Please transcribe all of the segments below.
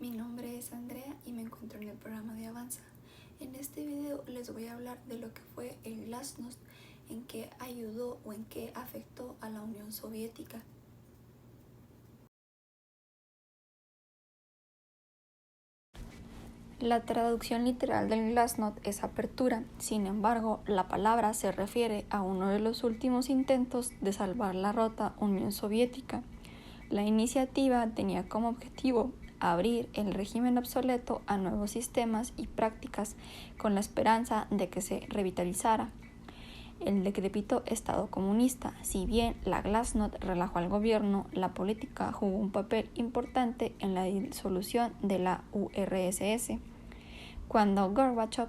Mi nombre es Andrea y me encuentro en el programa de Avanza. En este video les voy a hablar de lo que fue el Glasnost, en qué ayudó o en qué afectó a la Unión Soviética. La traducción literal del Glasnost es apertura, sin embargo, la palabra se refiere a uno de los últimos intentos de salvar la rota Unión Soviética. La iniciativa tenía como objetivo abrir el régimen obsoleto a nuevos sistemas y prácticas con la esperanza de que se revitalizara el decrépito Estado comunista. Si bien la Glasnost relajó al gobierno, la política jugó un papel importante en la disolución de la URSS. Cuando Gorbachev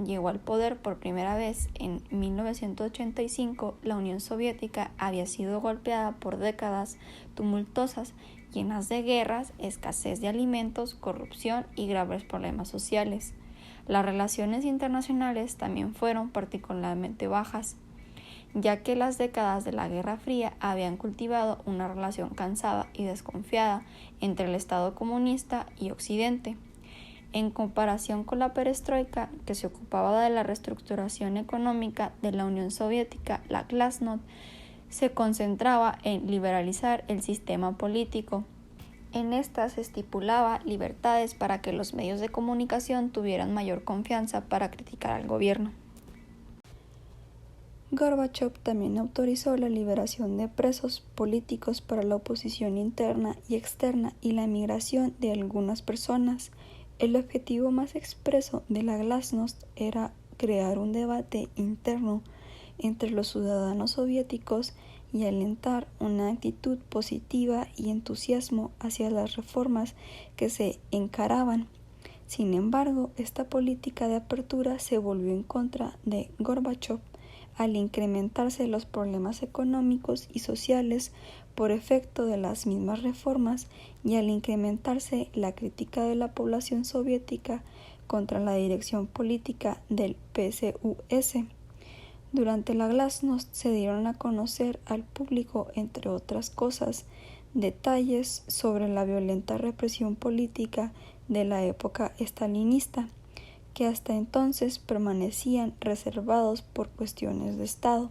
llegó al poder por primera vez en 1985, la Unión Soviética había sido golpeada por décadas tumultuosas, llenas de guerras, escasez de alimentos, corrupción y graves problemas sociales. Las relaciones internacionales también fueron particularmente bajas, ya que las décadas de la Guerra Fría habían cultivado una relación cansada y desconfiada entre el Estado comunista y Occidente. En comparación con la perestroika, que se ocupaba de la reestructuración económica de la Unión Soviética, la Glasnost se concentraba en liberalizar el sistema político. En esta se estipulaba libertades para que los medios de comunicación tuvieran mayor confianza para criticar al gobierno. Gorbachev también autorizó la liberación de presos políticos para la oposición interna y externa y la migración de algunas personas. El objetivo más expreso de la Glasnost era crear un debate interno entre los ciudadanos soviéticos y alentar una actitud positiva y entusiasmo hacia las reformas que se encaraban. Sin embargo, esta política de apertura se volvió en contra de Gorbachev al incrementarse los problemas económicos y sociales por efecto de las mismas reformas y al incrementarse la crítica de la población soviética contra la dirección política del PSUS. Durante la Glasnost se dieron a conocer al público, entre otras cosas, detalles sobre la violenta represión política de la época estalinista, que hasta entonces permanecían reservados por cuestiones de Estado.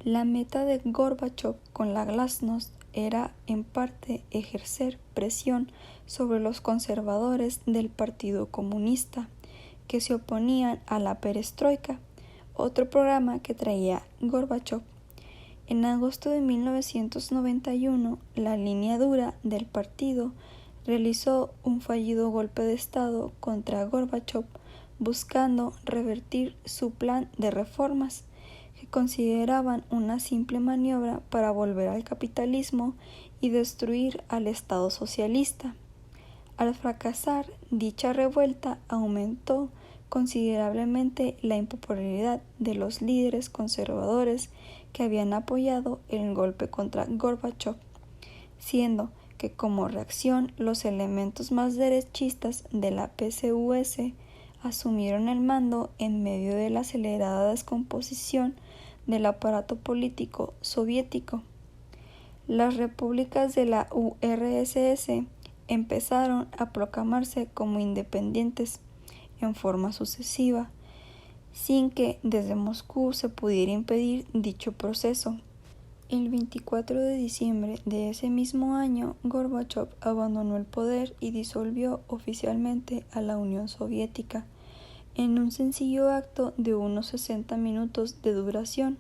La meta de Gorbachev con la Glasnost era en parte ejercer presión sobre los conservadores del Partido Comunista, que se oponían a la perestroika, otro programa que traía Gorbachev. En agosto de 1991, la línea dura del partido realizó un fallido golpe de Estado contra Gorbachev, buscando revertir su plan de reformas, que consideraban una simple maniobra para volver al capitalismo y destruir al Estado socialista. Al fracasar, dicha revuelta aumentó considerablemente la impopularidad de los líderes conservadores que habían apoyado el golpe contra Gorbachev, siendo que como reacción los elementos más derechistas de la PSUS asumieron el mando en medio de la acelerada descomposición del aparato político soviético. Las repúblicas de la URSS empezaron a proclamarse como independientes en forma sucesiva, sin que desde Moscú se pudiera impedir dicho proceso. El 24 de diciembre de ese mismo año, Gorbachev abandonó el poder y disolvió oficialmente a la Unión Soviética en un sencillo acto de unos 60 minutos de duración.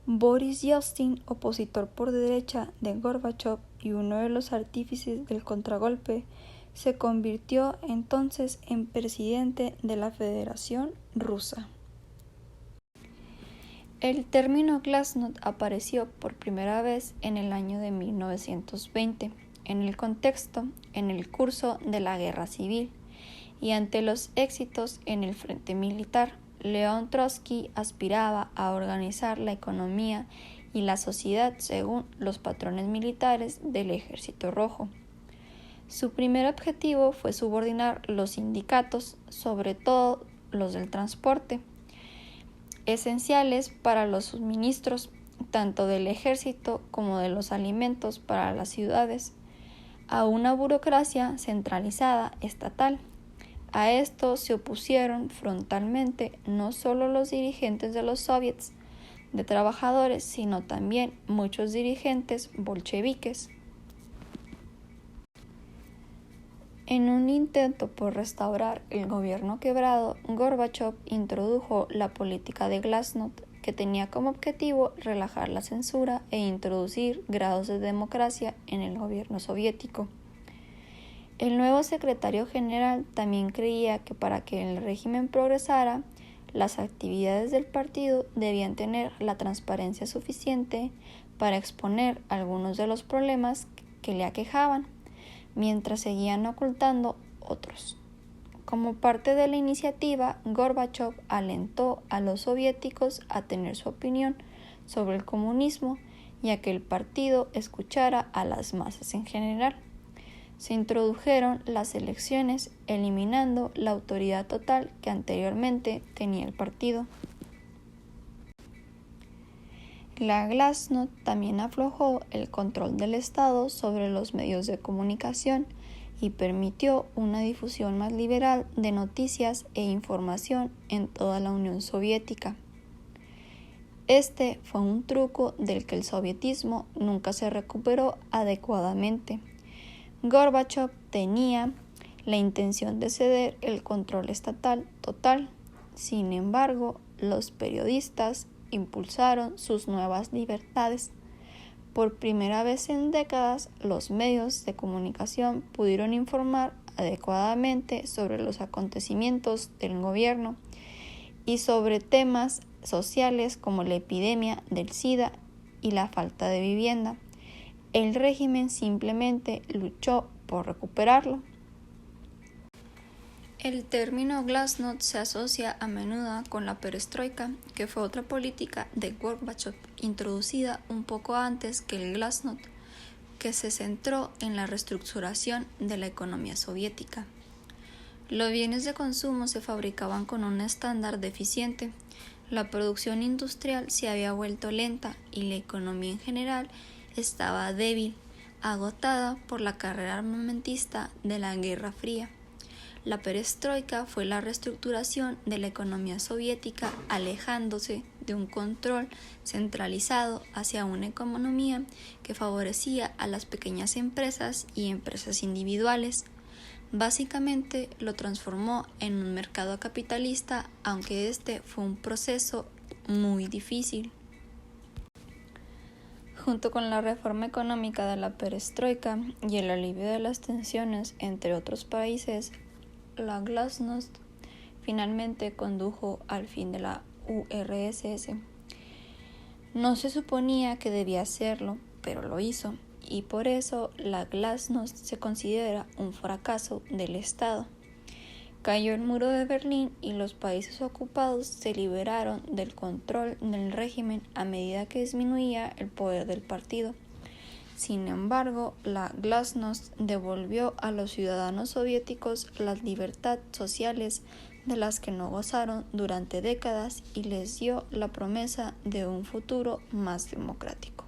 Boris Yeltsin, opositor por derecha de Gorbachev y uno de los artífices del contragolpe, se convirtió entonces en presidente de la Federación Rusa. El término Glasnost apareció por primera vez en el año de 1920, en el curso de la Guerra Civil, y ante los éxitos en el frente militar. León Trotsky aspiraba a organizar la economía y la sociedad según los patrones militares del Ejército Rojo. Su primer objetivo fue subordinar los sindicatos, sobre todo los del transporte, esenciales para los suministros tanto del ejército como de los alimentos para las ciudades, a una burocracia centralizada estatal. A esto se opusieron frontalmente no solo los dirigentes de los soviets de trabajadores, sino también muchos dirigentes bolcheviques. En un intento por restaurar el gobierno quebrado, Gorbachov introdujo la política de Glasnost, que tenía como objetivo relajar la censura e introducir grados de democracia en el gobierno soviético. El nuevo secretario general también creía que para que el régimen progresara, las actividades del partido debían tener la transparencia suficiente para exponer algunos de los problemas que le aquejaban, mientras seguían ocultando otros. Como parte de la iniciativa, Gorbachov alentó a los soviéticos a tener su opinión sobre el comunismo y a que el partido escuchara a las masas en general. Se introdujeron las elecciones, eliminando la autoridad total que anteriormente tenía el partido. La Glasnost también aflojó el control del Estado sobre los medios de comunicación y permitió una difusión más liberal de noticias e información en toda la Unión Soviética. Este fue un truco del que el sovietismo nunca se recuperó adecuadamente. Gorbachov tenía la intención de ceder el control estatal total. Sin embargo, los periodistas impulsaron sus nuevas libertades. Por primera vez en décadas, los medios de comunicación pudieron informar adecuadamente sobre los acontecimientos del gobierno y sobre temas sociales como la epidemia del SIDA y la falta de vivienda. El régimen simplemente luchó por recuperarlo. El término Glasnost se asocia a menudo con la perestroika, que fue otra política de Gorbachov introducida un poco antes que el Glasnost, que se centró en la reestructuración de la economía soviética. Los bienes de consumo se fabricaban con un estándar deficiente, la producción industrial se había vuelto lenta y la economía en general estaba débil, agotada por la carrera armamentista de la Guerra Fría. La perestroika fue la reestructuración de la economía soviética, alejándose de un control centralizado hacia una economía que favorecía a las pequeñas empresas y empresas individuales. Básicamente lo transformó en un mercado capitalista, aunque este fue un proceso muy difícil. Junto con la reforma económica de la perestroika y el alivio de las tensiones entre otros países, la Glasnost finalmente condujo al fin de la URSS. No se suponía que debía hacerlo, pero lo hizo, y por eso la Glasnost se considera un fracaso del Estado. Cayó el muro de Berlín y los países ocupados se liberaron del control del régimen a medida que disminuía el poder del partido. Sin embargo, la Glasnost devolvió a los ciudadanos soviéticos las libertades sociales de las que no gozaron durante décadas y les dio la promesa de un futuro más democrático.